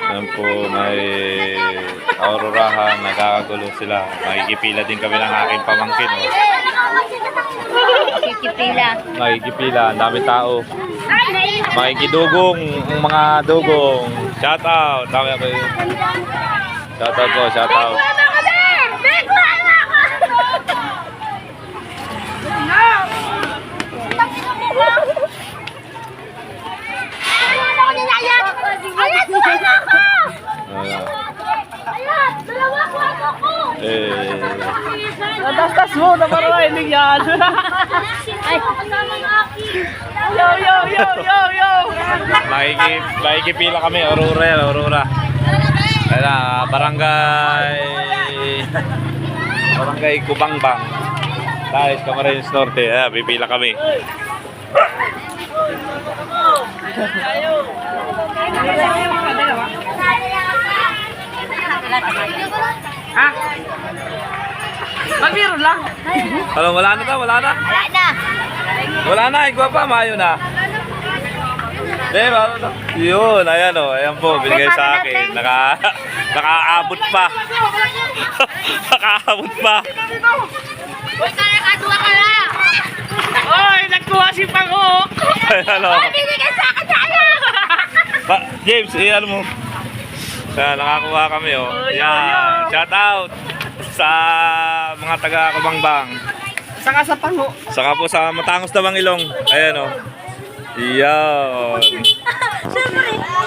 Ayan po, may aurorahan, nagkakagulo sila. Makikipila din kami ng aking pamangkin. Oh. Makikipila. Makikipila, ang dami tao. Makikidugong, ang mga dugong. Shout out. Shout out po, shout out. Natastas mo na marunong yan. Yo, yo, yo, yo, yo. Makikipila kami, Aurora. Ayan na, Barangay Kubangbang. Tayo, Camarines Norte. Ayan, pipila kami. Ha? Magbiro lang. Alam, wala na. Wala na. Wala na, igwa pa, mayo na. Diba? Yun, ayan o. Ayan po, binigay sa akin. Nakaabot pa. Nakaabot pa. Oy, nagkuha si Pango. Ayan o. Binigay sa akin James, iyan mo. Kaya nakakuha kami o. Yan, shout out sa mga taga Kubangbang. Saka sa Pango. Saka po sa Matangos na Bangilong. Ayan o. Yan. Siyempre.